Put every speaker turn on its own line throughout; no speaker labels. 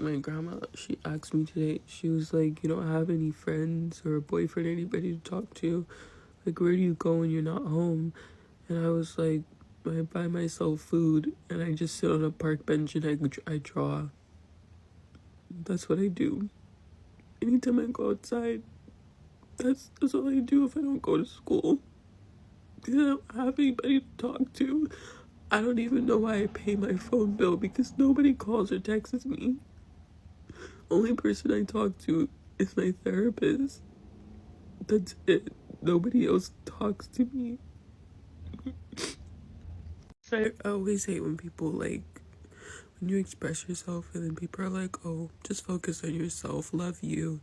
My grandma, she asked me today, she was like, you don't have any friends or a boyfriend, anybody to talk to? Like, where do you go when you're not home? And I was like, I buy myself food and I just sit on a park bench and I draw. That's what I do. Anytime I go outside, that's all I do if I don't go to school. Because I don't have anybody to talk to. I don't even know why I pay my phone bill because nobody calls or texts me. Only person I talk to is my therapist. That's it. Nobody else talks to me. I always hate when people like when you express yourself and then people are like, oh, just focus on yourself, love you.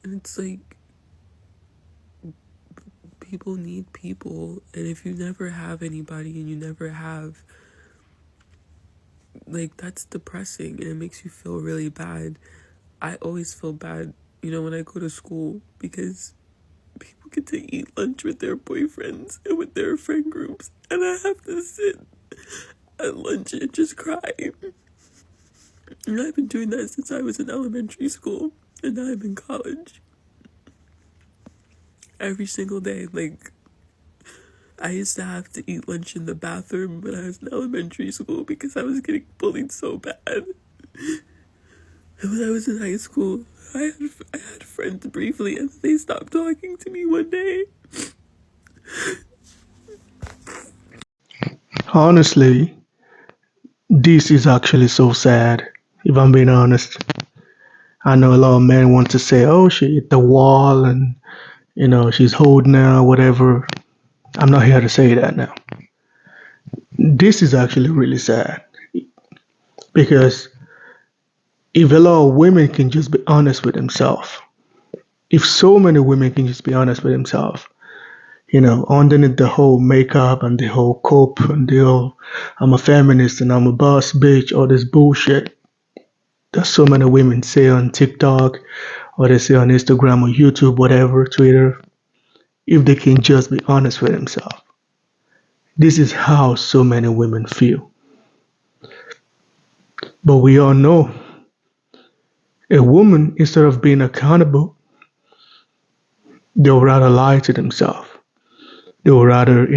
And it's like people need people, and if you never have anybody and you never have, like, that's depressing and it makes you feel really bad. I always feel bad, when I go to school because people get to eat lunch with their boyfriends and with their friend groups, and I have to sit at lunch and just cry. And I've been doing that since I was in elementary school, and now I'm in college. Every single day, like, I used to have to eat lunch in the bathroom when I was in elementary school because I was getting bullied so bad. And when I was in high school, I had friends briefly and they stopped talking to me one day.
Honestly, this is actually so sad, if I'm being honest. I know a lot of men want to say, oh, she hit the wall and, she's holding her, whatever. I'm not here to say that now. This is actually really sad because if a lot of women can just be honest with themselves, if so many women can just be honest with themselves, underneath the whole makeup and the whole cope and the whole I'm a feminist and I'm a boss bitch, all this bullshit that so many women say on TikTok or they say on Instagram or YouTube, whatever, Twitter, if they can just be honest with themselves. This is how so many women feel. But we all know a woman, instead of being accountable, they'll rather lie to themselves. They'll rather,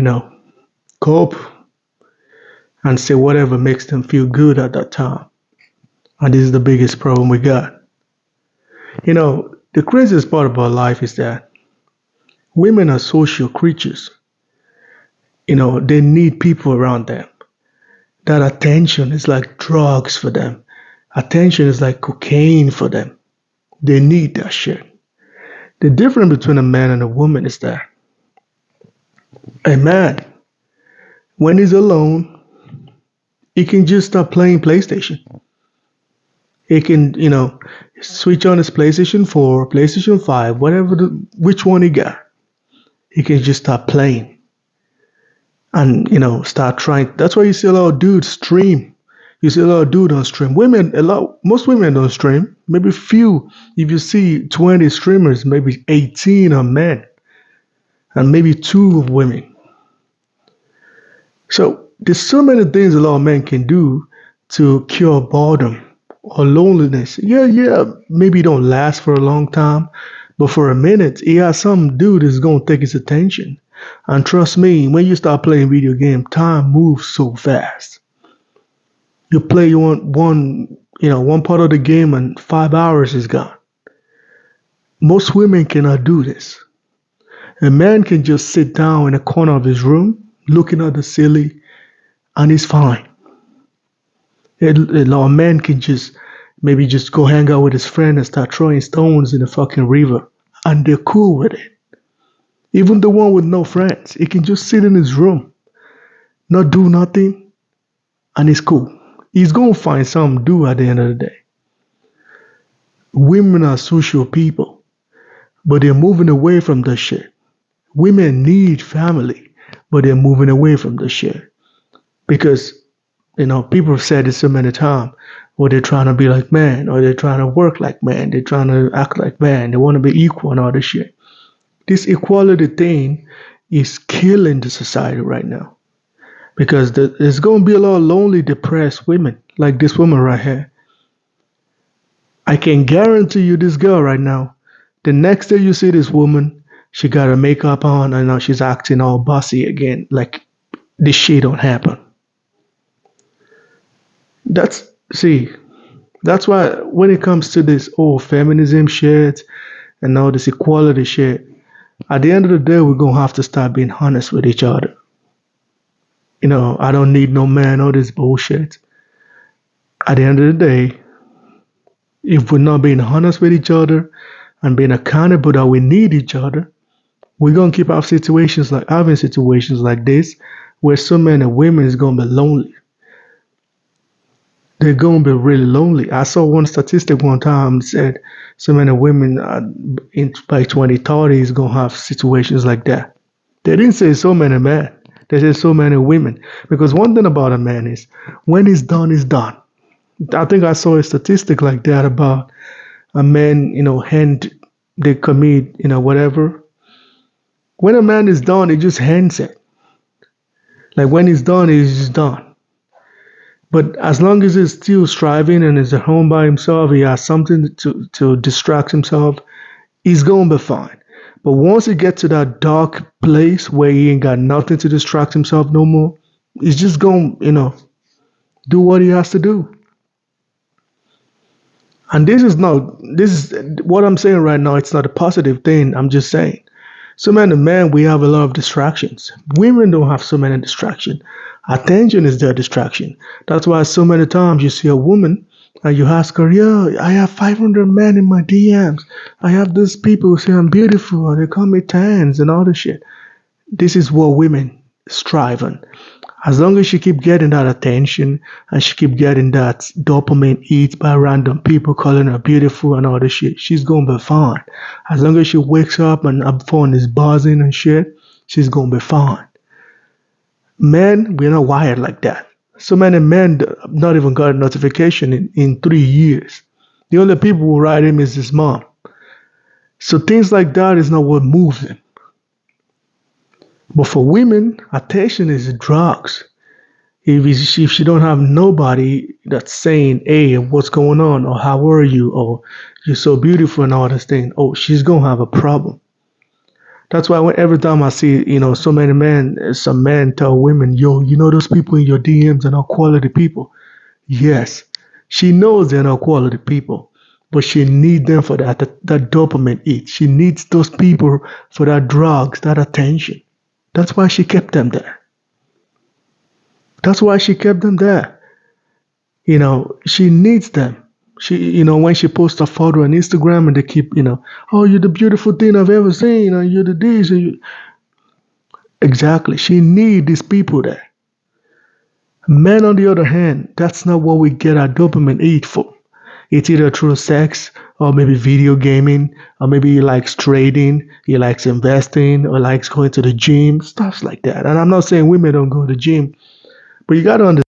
cope and say whatever makes them feel good at that time. And this is the biggest problem we got. The craziest part about life is that women are social creatures. They need people around them. That attention is like drugs for them. Attention is like cocaine for them. They need that shit. The difference between a man and a woman is that a man, when he's alone, he can just start playing PlayStation. He can, switch on his PlayStation 4, PlayStation 5, which one he got. He can just start playing and, start trying. That's why you see a lot of dudes stream. You see a lot of dudes on stream. Most women don't stream. Maybe few. If you see 20 streamers, maybe 18 are men and maybe two of women. So there's so many things a lot of men can do to cure boredom or loneliness. Yeah, maybe it don't last for a long time, but for a minute, he has some dude is gonna take his attention. And trust me, when you start playing video game, time moves so fast. You play one part of the game and 5 hours is gone. Most women cannot do this. A man can just sit down in a corner of his room, looking at the ceiling, and he's fine. A lot of men can maybe just go hang out with his friend and start throwing stones in the fucking river, and they're cool with it. Even the one with no friends, he can just sit in his room, not do nothing, and it's cool. He's gonna find something to do at the end of the day. Women are social people, but they're moving away from the shit. Women need family, but they're moving away from the shit because people have said it so many times. Or they're trying to be like man, or they're trying to work like man, they're trying to act like man, they want to be equal and all this shit. This equality thing is killing the society right now because there's going to be a lot of lonely, depressed women like this woman right here. I can guarantee you this girl right now. The next day you see this woman, she got her makeup on and now she's acting all bossy again, like this shit don't happen. That's see, that's why when it comes to this old feminism shit and all this equality shit, at the end of the day we're gonna have to start being honest with each other. I don't need no man, all this bullshit. At the end of the day, if we're not being honest with each other and being accountable that we need each other, we're gonna keep having situations like this where so many women is gonna be lonely. They're gonna be really lonely. I saw one statistic one time said so many women by 2030 is gonna have situations like that. They didn't say so many men. They said so many women. Because one thing about a man is when it's done, it's done. I think I saw a statistic like that about a man, hand they commit, whatever. When a man is done, he just hands it. Like when he's done, he's just done. But as long as he's still striving and is at home by himself, he has something to distract himself, he's gonna be fine. But once he gets to that dark place where he ain't got nothing to distract himself no more, he's just gonna, do what he has to do. And this is what I'm saying right now. It's not a positive thing. I'm just saying. So many men, we have a lot of distractions. Women don't have so many distractions. Attention is their distraction. That's why so many times you see a woman and you ask her, yeah, I have 500 men in my DMs. I have these people who say I'm beautiful and they call me tans and all this shit. This is what women strive on. As long as she keep getting that attention and she keep getting that dopamine hit by random people calling her beautiful and all this shit, she's gonna be fine. As long as she wakes up and her phone is buzzing and shit, she's gonna be fine. Men, we're not wired like that. So many men not even got a notification in 3 years. The only people who write him is his mom. So things like that is not what moves him. But for women, attention is drugs. If she don't have nobody that's saying, hey, what's going on? Or how are you? Or you're so beautiful and all this thing, oh, she's going to have a problem. That's why every time I see, so many men, some men tell women, yo, those people in your DMs are not quality people. Yes, she knows they're not quality people, but she needs them for that dopamine hit. She needs those people for that drugs, that attention. That's why she kept them there. That's why she kept them there. She needs them. When she posts a photo on Instagram and they keep, oh, you're the beautiful thing I've ever seen, and you're the this, and you. Exactly. She needs these people there. Men, on the other hand, that's not what we get our dopamine hit for. It's either through sex or maybe video gaming, or maybe he likes trading, he likes investing, or likes going to the gym, stuff like that. And I'm not saying women don't go to the gym, but you got to understand.